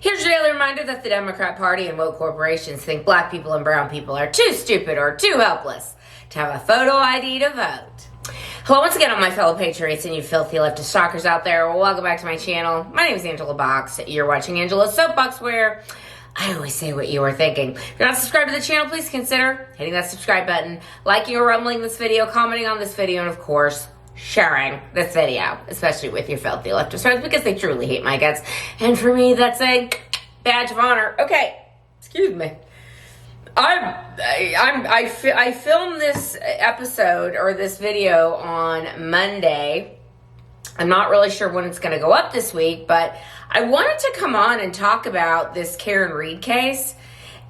Here's your daily reminder that the Democrat Party and woke corporations think black people and brown people are too stupid or too helpless to have a photo ID to vote. Hello once again, all my fellow patriots and you filthy leftist stalkers out there. Well, welcome back to my channel. My name is Angela Box. You're watching Angela's Soapbox, where I always say what you were thinking. If you're not subscribed to the channel, please consider hitting that subscribe button, liking or rumbling this video, commenting on this video, and of course, sharing this video, especially with your filthy leftist friends, because they truly hate my guts. And for me, that's a badge of honor. Okay, excuse me. I filmed this episode or this video on Monday. I'm not really sure when it's going to go up this week, but I wanted to come on and talk about this Karen Read case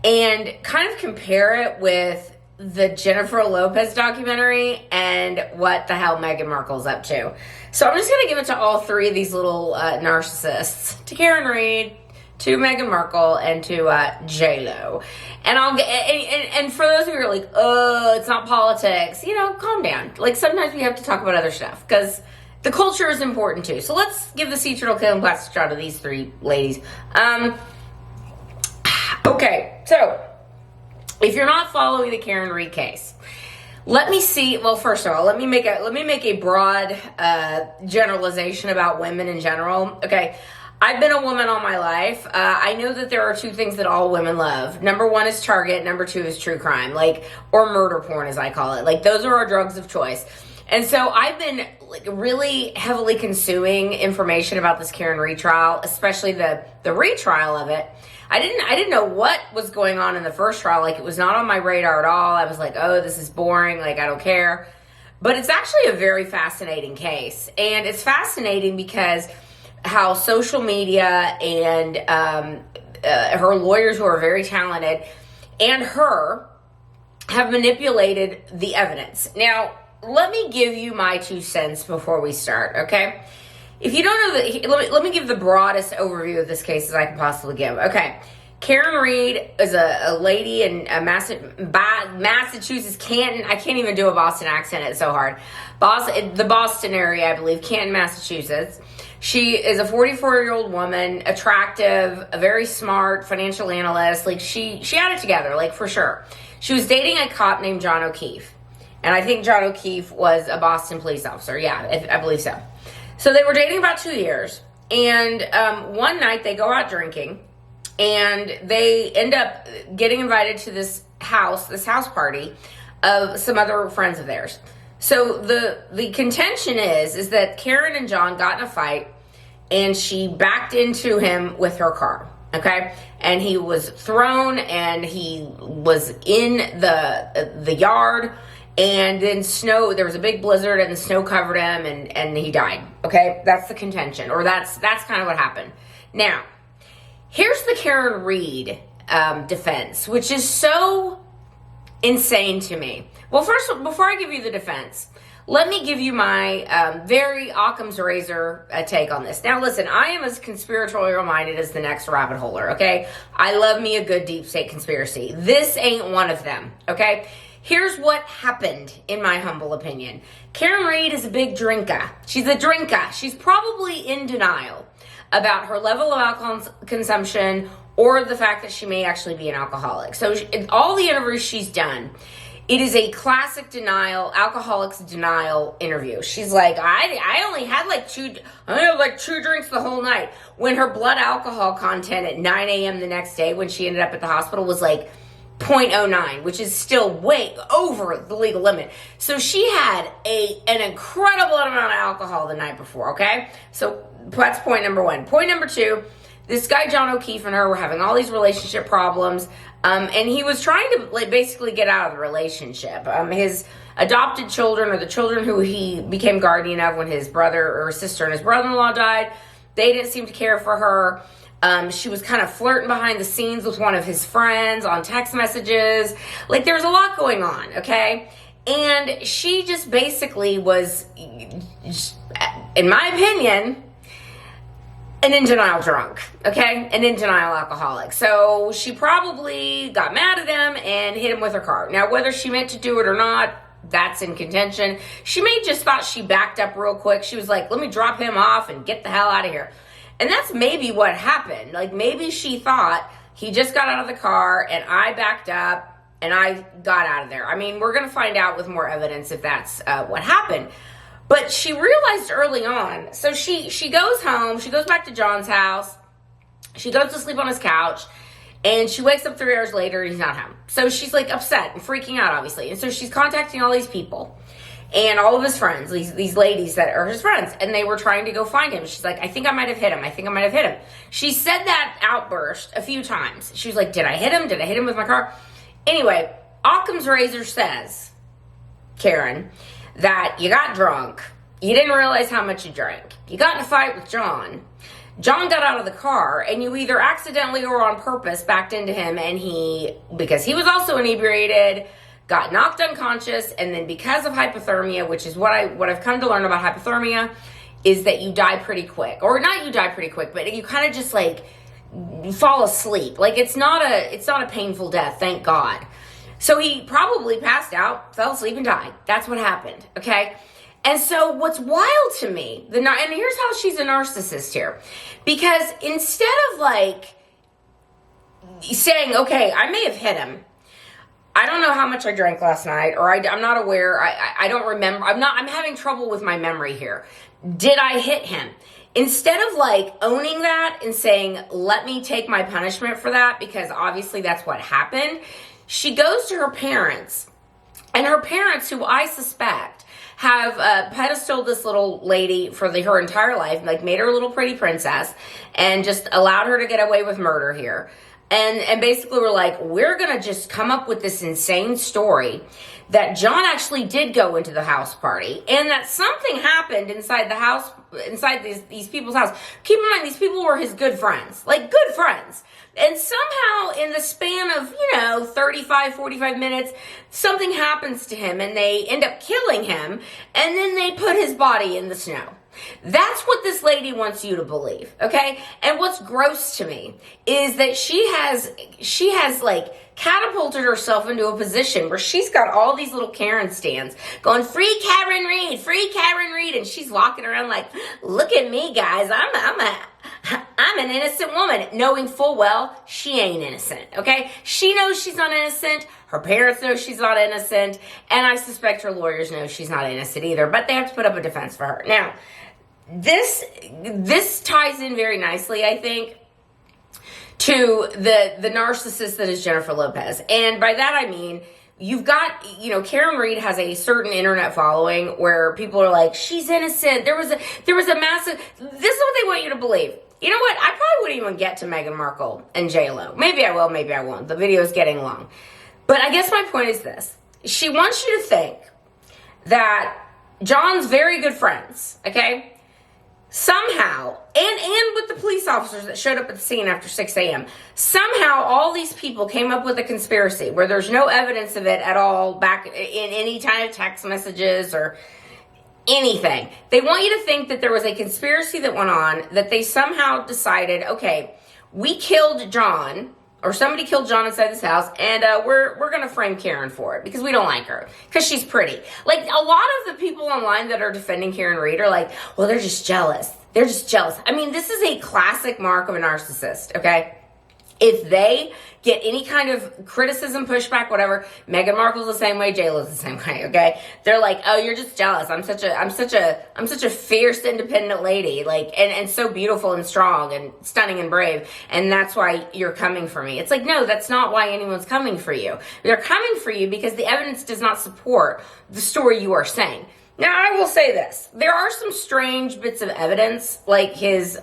and kind of compare it with the Jennifer Lopez documentary and what the hell Meghan Markle's up to. So I'm just going to give it to all three of these little narcissists, to Karen Read, to Meghan Markle, and to J-Lo. And I'll get, and for those of you who are like, oh, it's not politics, you know, calm down. Like, sometimes we have to talk about other stuff, because the culture is important too. So let's give the C-turtle killing plastic shot to these three ladies. Okay, so if you're not following the Karen Read case, let me see. Well, first of all, let me make a broad generalization about women in general. Okay, I've been a woman all my life. I know that there are two things that all women love. Number one is Target. Number two is true crime, or murder porn, as I call it. Like, those are our drugs of choice. And so I've been really heavily consuming information about this Karen Read trial, especially the retrial of it. I didn't know what was going on in the first trial. Like, it was not on my radar at all. I was like, oh, this is boring. Like, I don't care. But it's actually a very fascinating case. And it's fascinating because how social media and her lawyers, who are very talented, and her have manipulated the evidence. Now, let me give you my 2 cents before we start, okay? If you don't know, let me give the broadest overview of this case as I can possibly give. Okay, Karen Read is a lady in Massachusetts, Canton. I can't even do a Boston accent, it's so hard. The Boston area, I believe, Canton, Massachusetts. She is a 44-year-old woman, attractive, a very smart financial analyst. Like, she had it together, like, for sure. She was dating a cop named John O'Keefe. And I think John O'Keefe was a Boston police officer. Yeah, I believe so. So they were dating about 2 years. And one night they go out drinking. And they end up getting invited to this house party of some other friends of theirs. So the contention is that Karen and John got in a fight. And she backed into him with her car. Okay? And he was thrown. And he was in the yard. And then there was a big blizzard and the snow covered him and he died. Okay, that's the contention, or that's kind of what happened. Now, here's the Karen Read defense, which is so insane to me. Well, first, before I give you the defense, let me give you my very Occam's razor take on this. Now, listen, I am as conspiratorial minded as the next rabbit holer, okay? I love me a good deep state conspiracy. This ain't one of them, okay? Here's what happened, in my humble opinion. Karen Read is a big drinker. She's a drinker. She's probably in denial about her level of alcohol consumption or the fact that she may actually be an alcoholic. So in all the interviews she's done, it is a classic alcoholics denial interview. She's like, I only had two drinks the whole night. When her blood alcohol content at 9 a.m. the next day, when she ended up at the hospital, was like 0.09, which is still way over the legal limit. So she had an incredible amount of alcohol the night before, okay? So that's point number one. Point number two, this guy John O'Keefe and her were having all these relationship problems, and he was trying to basically get out of the relationship. His adopted children, or the children who he became guardian of when his brother or sister and his brother-in-law died, they didn't seem to care for her. She was kind of flirting behind the scenes with one of his friends on text messages. Like, there was a lot going on, okay? And she just basically was, in my opinion, an in denial drunk, okay? An in denial alcoholic. So she probably got mad at him and hit him with her car. Now, whether she meant to do it or not, that's in contention. She may just thought she backed up real quick. She was like, let me drop him off and get the hell out of here. And that's maybe what happened. Like, maybe she thought he just got out of the car and I backed up and I got out of there. I mean, we're going to find out with more evidence if that's what happened. But she realized early on. So she goes home. She goes back to John's house. She goes to sleep on his couch. And she wakes up 3 hours later and he's not home. So she's like upset and freaking out, obviously. And so she's contacting all these people and all of his friends, these ladies that are his friends. And they were trying to go find him. She's like, I think I might have hit him. I think I might have hit him. She said that outburst a few times. She was like, did I hit him? Did I hit him with my car? Anyway, Occam's razor says, Karen, that you got drunk. You didn't realize how much you drank. You got in a fight with John. John got out of the car, and you either accidentally or on purpose backed into him, and because he was also inebriated, got knocked unconscious, and then because of hypothermia, which is what I've come to learn about hypothermia, is that you die pretty quick. Or not you die pretty quick, but you kind of just like fall asleep. Like it's not a painful death, thank God. So he probably passed out, fell asleep, and died. That's what happened, okay? And so what's wild to me, and here's how she's a narcissist here. Because instead of like saying, okay, I may have hit him. I don't know how much I drank last night, or I'm not aware. I don't remember. I'm having trouble with my memory here. Did I hit him? Instead of like owning that and saying, let me take my punishment for that, because obviously that's what happened, she goes to her parents. And her parents, who I suspect have pedestaled this little lady for her entire life, like made her a little pretty princess, and just allowed her to get away with murder here. And basically were like, we're going to just come up with this insane story that John actually did go into the house party and that something happened inside the house, inside these people's house. Keep in mind, these people were his good friends, like good friends. And somehow in the span of, 35, 45 minutes, something happens to him and they end up killing him, and then they put his body in the snow. That's what this lady wants you to believe, okay? And what's gross to me is that she has like catapulted herself into a position where she's got all these little Karen stands going, free Karen Reed, and she's walking around like, look at me, guys, I'm an innocent woman, knowing full well she ain't innocent, okay? She knows she's not innocent. Her parents know she's not innocent. And I suspect her lawyers know she's not innocent either. But they have to put up a defense for her. Now, this ties in very nicely, I think, to the narcissist that is Jennifer Lopez. And by that I mean, you've got, Karen Reed has a certain internet following where people are like, she's innocent. There was a massive, this is what they want you to believe. You know what? I probably wouldn't even get to Meghan Markle and J-Lo. Maybe I will, maybe I won't. The video is getting long. But I guess my point is this. She wants you to think that John's very good friends, okay? Somehow, and with the police officers that showed up at the scene after 6 a.m., somehow all these people came up with a conspiracy where there's no evidence of it at all back in any kind of text messages or anything. They want you to think that there was a conspiracy that went on, that they somehow decided, okay, we killed John, or somebody killed John inside this house, and we're going to frame Karen for it because we don't like her, because she's pretty. Like, a lot of the people online that are defending Karen Reed are like, well, they're just jealous. They're just jealous. I mean, this is a classic mark of a narcissist, okay? If they get any kind of criticism, pushback, whatever, Meghan Markle's the same way, J-Lo's the same way, okay? They're like, oh, you're just jealous. I'm such a fierce, independent lady, like, and so beautiful and strong and stunning and brave, and that's why you're coming for me. It's like, no, that's not why anyone's coming for you. They're coming for you because the evidence does not support the story you are saying. Now, I will say this. There are some strange bits of evidence, like his,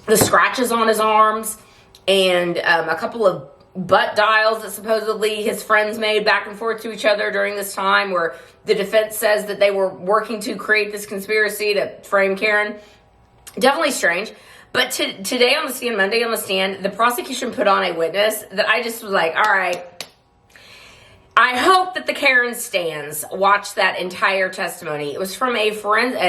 the scratches on his arms, and a couple of butt dials that supposedly his friends made back and forth to each other during this time, where the defense says that they were working to create this conspiracy to frame Karen. Definitely strange. But today on the stand, Monday on the stand, the prosecution put on a witness that I just was like, all right, I hope that the Karen stans watch that entire testimony. It was from a forensic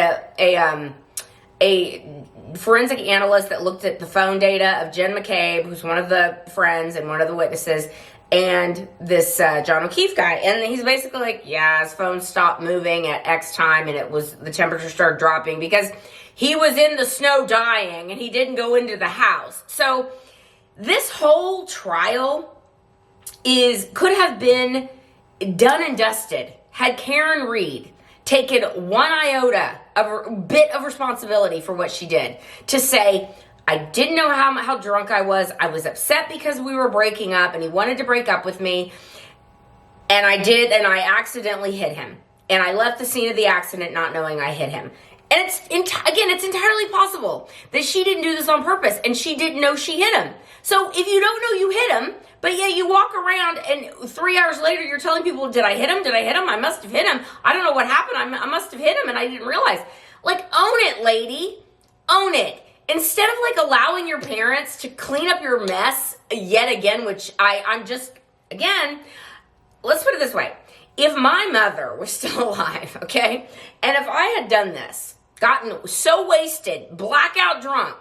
analyst that looked at the phone data of Jen McCabe, who's one of the friends and one of the witnesses, and this John O'Keefe guy. And he's basically like, yeah, his phone stopped moving at X time, and the temperature started dropping because he was in the snow dying, and he didn't go into the house. So this whole trial could have been done and dusted had Karen Read taken one iota of a bit of responsibility for what she did, to say, I didn't know how drunk I was upset because we were breaking up and he wanted to break up with me, and I accidentally hit him, and I left the scene of the accident not knowing I hit him. And it's entirely possible that she didn't do this on purpose and she didn't know she hit him. So if you don't know you hit him, but yeah, you walk around and 3 hours later you're telling people, did I hit him? Did I hit him? I must have hit him. I don't know what happened. I must have hit him and I didn't realize. Like, own it, lady. Own it. Instead of like allowing your parents to clean up your mess yet again, which I'm just, again, let's put it this way. If my mother was still alive, okay, and if I had done this, gotten so wasted, blackout drunk,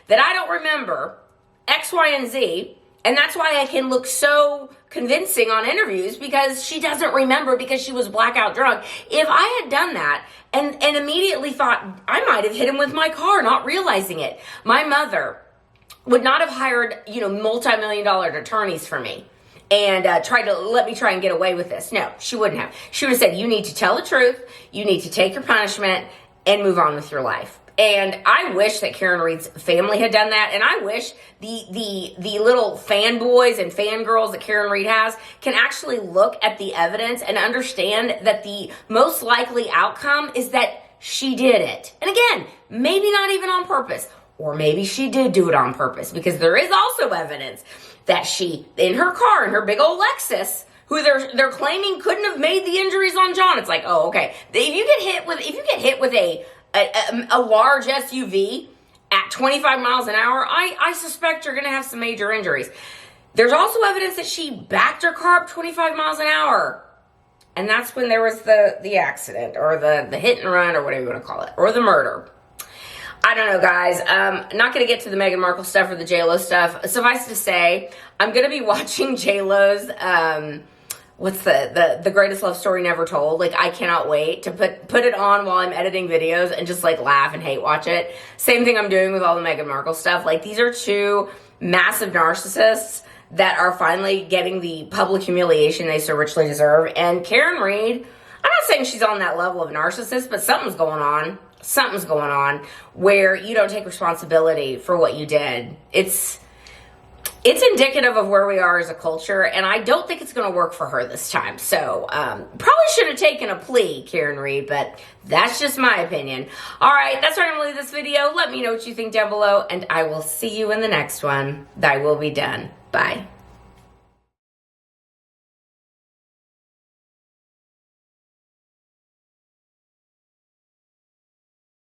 that I don't remember X, Y, and Z, and that's why I can look so convincing on interviews, because she doesn't remember because she was blackout drunk. If I had done that and immediately thought I might have hit him with my car, not realizing it, my mother would not have hired, multi-million-dollar attorneys for me and tried to let me try and get away with this. No, she wouldn't have. She would have said, you need to tell the truth, you need to take your punishment, and move on with your life. And I wish that Karen Read's family had done that. And I wish the little fanboys and fangirls that Karen Read has can actually look at the evidence and understand that the most likely outcome is that she did it. And again, maybe not even on purpose, or maybe she did do it on purpose, because there is also evidence that she, in her car, in her big old Lexus, who they're claiming couldn't have made the injuries on John. It's like, oh, okay. If you get hit with a large SUV at 25 miles an hour, I suspect you're going to have some major injuries. There's also evidence that she backed her car up 25 miles an hour. And that's when there was the accident, or the hit and run, or whatever you want to call it, or the murder. I don't know, guys. Not going to get to the Meghan Markle stuff or the J-Lo stuff. Suffice to say, I'm going to be watching J-Lo's, what's the greatest love story never told. Like, I cannot wait to put it on while I'm editing videos and just like laugh and hate watch it. Same thing I'm doing with all the Meghan Markle stuff. Like, these are two massive narcissists that are finally getting the public humiliation they so richly deserve. And Karen Read, I'm not saying she's on that level of narcissist, but something's going on. Something's going on where you don't take responsibility for what you did. It's indicative of where we are as a culture, and I don't think it's going to work for her this time. So, probably should have taken a plea, Karen Read, but that's just my opinion. All right, that's where I'm going to leave this video. Let me know what you think down below, and I will see you in the next one. Thy will be done. Bye.